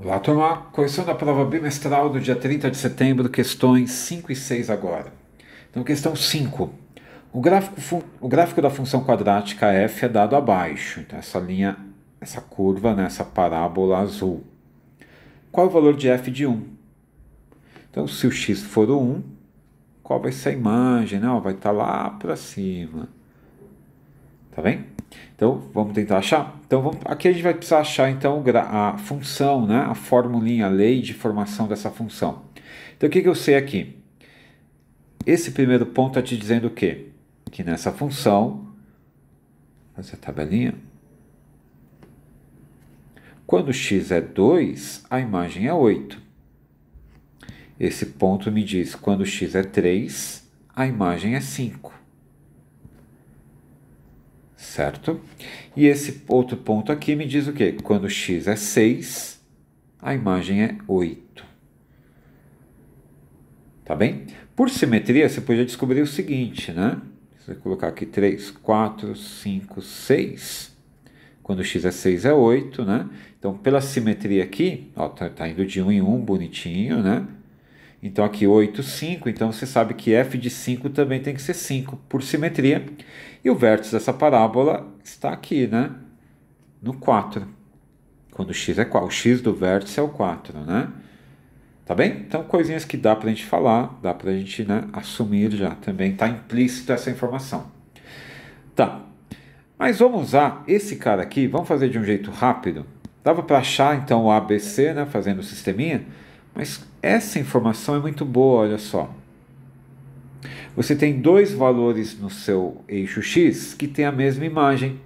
Olá, turma. Correção da prova bimestral do dia 30 de setembro, questões 5 e 6 agora. Então, questão 5. O gráfico da função quadrática f é dado abaixo. Então, essa linha, essa curva, né, essa parábola azul. Qual é o valor de f de 1? Então, se o x for o 1, qual vai ser a imagem? Não, vai estar lá para cima. Tá bem? Então, vamos tentar achar? Então, aqui a gente vai precisar achar então, a função, né? A formulinha, a lei de formação dessa função. Então, o que eu sei aqui? Esse primeiro ponto está te dizendo o quê? Que nessa função, fazer a tabelinha, quando x é 2, a imagem é 8. Esse ponto me diz quando x é 3, a imagem é 5. Certo? E esse outro ponto aqui me diz o quê? Quando x é 6, a imagem é 8. Tá bem? Por simetria, você podia descobrir o seguinte, né? Você vai colocar aqui 3, 4, 5, 6. Quando x é 6 é 8, né? Então, pela simetria aqui, ó, tá indo de 1 em 1, bonitinho, né? Então, aqui 8, 5. Então, você sabe que f de 5 também tem que ser 5, por simetria. E o vértice dessa parábola está aqui, né? No 4. Quando x é 4. O x do vértice é o 4, né? Tá bem? Então, coisinhas que dá para a gente falar, dá para a gente, né, assumir já. Também está implícita essa informação. Tá. Mas vamos usar esse cara aqui, vamos fazer de um jeito rápido. Dava para achar, então, o ABC, né, fazendo o sisteminha, mas essa informação é muito boa, olha só. Você tem dois valores no seu eixo x que têm a mesma imagem.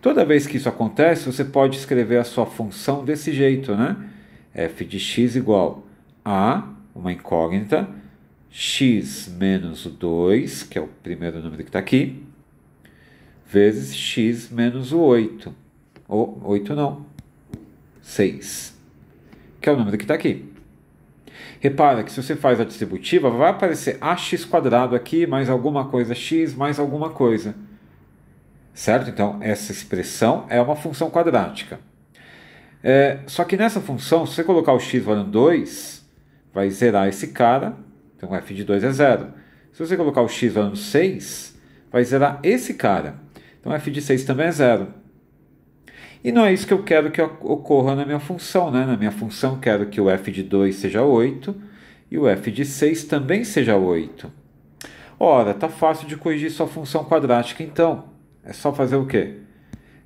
Toda vez que isso acontece, você pode escrever a sua função desse jeito, né? F de x igual a, uma incógnita, x menos o 2, que é o primeiro número que está aqui, vezes x menos o 8. Ou 8 não, 6, que é o número que está aqui. Repara que se você faz a distributiva, vai aparecer ax quadrado aqui, mais alguma coisa x, mais alguma coisa. Certo? Então, essa expressão é uma função quadrática. Só que nessa função, se você colocar o x valendo 2, vai zerar esse cara. Então, f de 2 é 0. Se você colocar o x valendo 6, vai zerar esse cara. Então, f de 6 também é 0. E não é isso que eu quero que ocorra na minha função, né? Na minha função, quero que o f de 2 seja 8 e o f de 6 também seja 8. Ora, tá fácil de corrigir sua função quadrática, então. É só fazer o quê?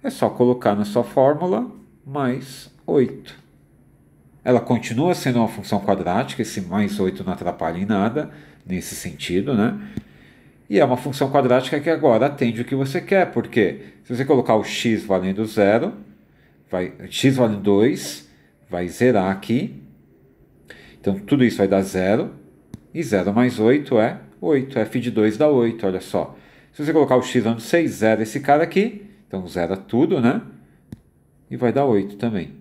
É só colocar na sua fórmula mais 8. Ela continua sendo uma função quadrática, esse mais 8 não atrapalha em nada, nesse sentido, né? E é uma função quadrática que agora atende o que você quer, porque se você colocar o x valendo 0, x valendo 2, vai zerar aqui. Então, tudo isso vai dar 0, e 0 mais 8 é 8. F de 2 dá 8, olha só. Se você colocar o x valendo 6, zera esse cara aqui, então zera tudo, né? E vai dar 8 também.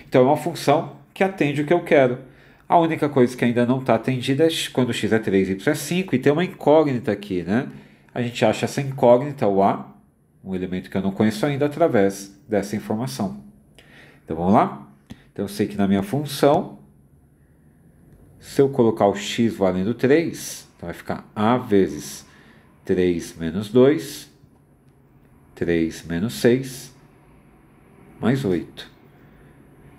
Então, é uma função que atende o que eu quero. A única coisa que ainda não está atendida é quando x é 3 e y é 5, e tem uma incógnita aqui, né? A gente acha essa incógnita, o a, um elemento que eu não conheço ainda, através dessa informação. Então, vamos lá? Então, eu sei que na minha função, se eu colocar o x valendo 3, então vai ficar a vezes 3 menos 2, 3 menos 6, mais 8.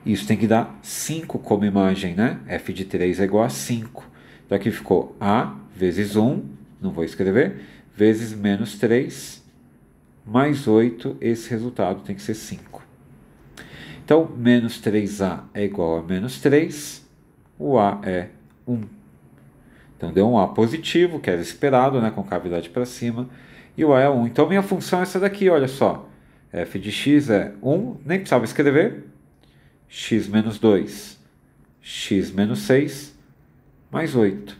Isso tem que dar 5 como imagem, né? F de 3 é igual a 5. Então aqui ficou A vezes 1, não vou escrever, vezes menos 3, mais 8, esse resultado tem que ser 5. Então, menos 3A é igual a menos 3, o A é 1. Então deu um A positivo, que era esperado, né, com cavidade para cima, e o A é 1. Então minha função é essa daqui, olha só. F de x é 1, nem precisava escrever, x menos 2, x menos 6, mais 8.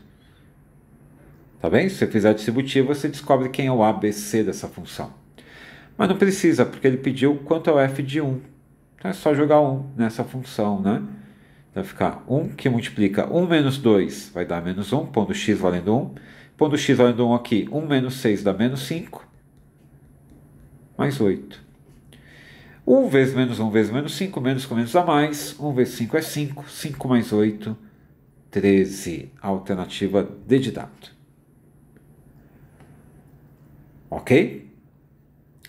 Tá bem? Se você fizer a distributiva, você descobre quem é o ABC dessa função. Mas não precisa, porque ele pediu quanto é o f de 1. Então é só jogar 1 nessa função, né? Vai ficar 1 que multiplica 1 menos 2 vai dar menos 1, pondo x valendo 1. Pondo x valendo 1 aqui, 1 menos 6 dá menos 5, mais 8. 1 vezes menos 1 vezes menos 5, menos com menos dá mais. 1 vezes 5 é 5, 5 mais 8, 13. Alternativa D de dado. Ok?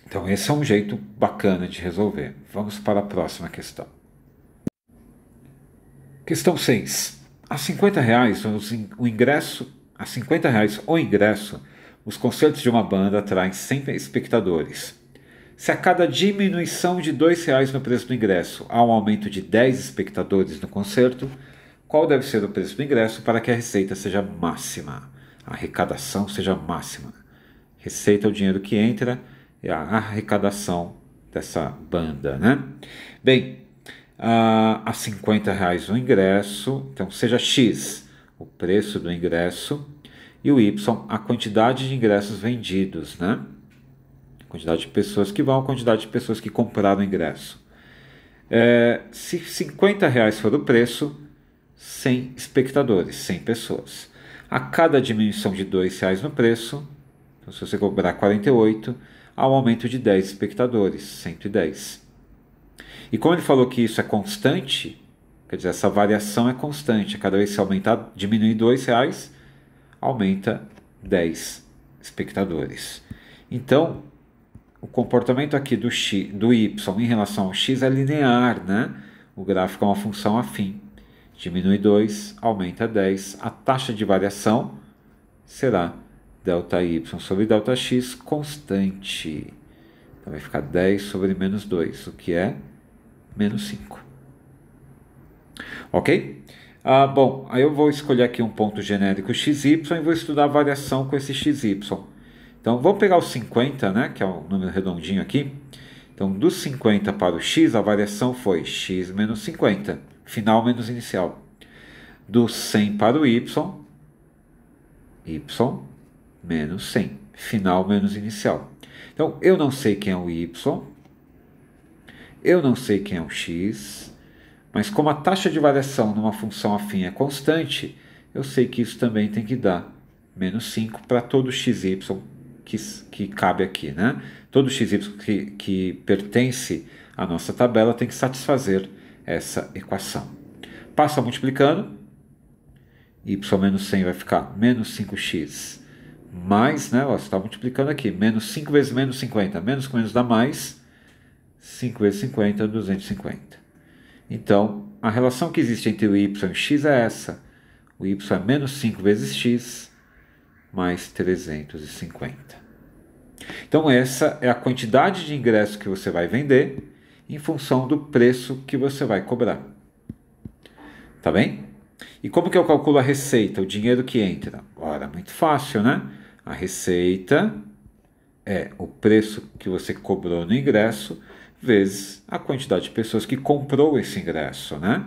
Então esse é um jeito bacana de resolver. Vamos para a próxima questão. Questão 6. A R$ 50 o ingresso, a R$ 50 o ingresso, os concertos de uma banda atraem 100 espectadores. Se a cada diminuição de R$ 2 no preço do ingresso há um aumento de 10 espectadores no concerto, qual deve ser o preço do ingresso para que a receita seja máxima? A arrecadação seja máxima. Receita é o dinheiro que entra, é a arrecadação dessa banda, né? Bem, a R$ 50 o ingresso, então seja X o preço do ingresso e o Y a quantidade de ingressos vendidos, né? Quantidade de pessoas que vão, quantidade de pessoas que compraram o ingresso. Se R$ 50 for o preço, 100 espectadores, 100 pessoas. A cada diminuição de R$ 2 no preço, então se você cobrar 48, há um aumento de 10 espectadores, 110. E como ele falou que isso é constante, quer dizer, essa variação é constante. Cada vez que aumentar, diminuir R$ 2, aumenta 10 espectadores. Então, o comportamento aqui do Y em relação ao X é linear, né? O gráfico é uma função afim. Diminui 2, aumenta 10. A taxa de variação será ΔY sobre ΔX constante. Então vai ficar 10 sobre menos 2, o que é menos 5. Ok? Bom, aí eu vou escolher aqui um ponto genérico XY e vou estudar a variação com esse XY. Então, vamos pegar o 50, né, que é o número redondinho aqui. Então, do 50 para o X, a variação foi X menos 50, final menos inicial. Do 100 para o Y menos 100, final menos inicial. Então, eu não sei quem é o Y, eu não sei quem é o X, mas como a taxa de variação numa função afim é constante, eu sei que isso também tem que dar menos 5 para todo XY que cabe aqui, né? Todo XY que pertence à nossa tabela tem que satisfazer essa equação. Passa multiplicando, y menos 100 vai ficar menos 5x mais, né? Você está multiplicando aqui, menos 5 vezes menos 50, menos com menos dá mais, 5 vezes 50, 250. Então, a relação que existe entre o y e o x é essa. O y é menos 5 vezes x mais 350. Então, essa é a quantidade de ingresso que você vai vender em função do preço que você vai cobrar. Tá bem? E como que eu calculo a receita, o dinheiro que entra? Ora, muito fácil, né? A receita é o preço que você cobrou no ingresso vezes a quantidade de pessoas que comprou esse ingresso, né?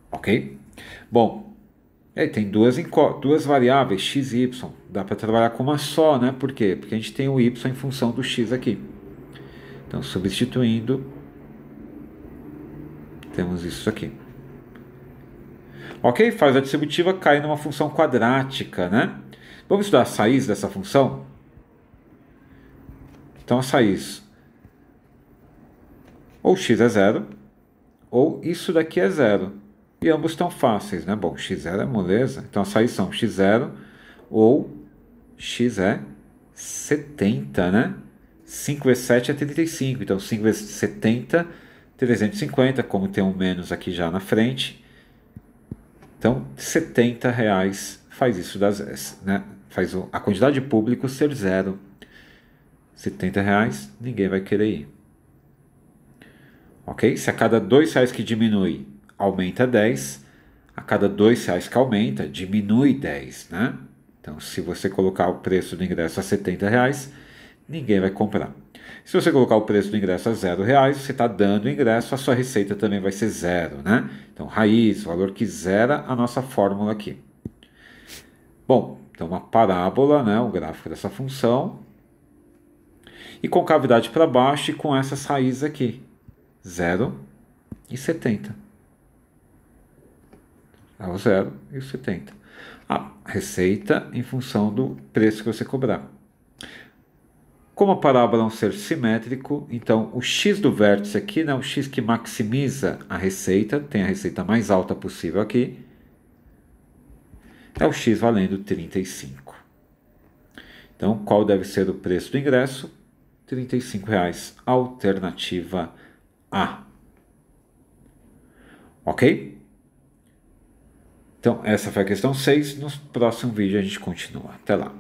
Ok? Bom, aí tem duas variáveis, x e y. Dá para trabalhar com uma só, né? Por quê? Porque a gente tem o y em função do x aqui. Então, substituindo, temos isso aqui. Ok? Faz a distributiva, cai numa função quadrática, né? Vamos estudar as raízes dessa função? Então, as raízes, ou x é zero, ou isso daqui é zero. E ambos estão fáceis, né? Bom, x0 é moleza. Então, as raízes são x0 ou x é 70, né? 5 vezes 7 é 35. Então, 5 vezes 70, 350. Como tem um menos aqui já na frente. Então, R$70 faz isso né? Faz a quantidade de público ser zero. R$70, ninguém vai querer ir. Ok? Se a cada R$2 que diminui, aumenta 10. A cada R$2 que aumenta, diminui 10, né? Então, se você colocar o preço do ingresso a R$70, ninguém vai comprar. Se você colocar o preço do ingresso a R$0, você está dando o ingresso, a sua receita também vai ser zero, né? Então, raiz, valor que zera a nossa fórmula aqui. Bom, então uma parábola, né? O gráfico dessa função. E com cavidade para baixo e com essas raízes aqui. 0 e 70. É o 0 e o 70. A receita em função do preço que você cobrar. Como a parábola é um ser simétrico, então o x do vértice aqui, né, o x que maximiza a receita, tem a receita mais alta possível aqui, é o x valendo 35. Então, qual deve ser o preço do ingresso? R$ 35,00, alternativa A. Ok? Então, essa foi a questão 6. No próximo vídeo a gente continua. Até lá.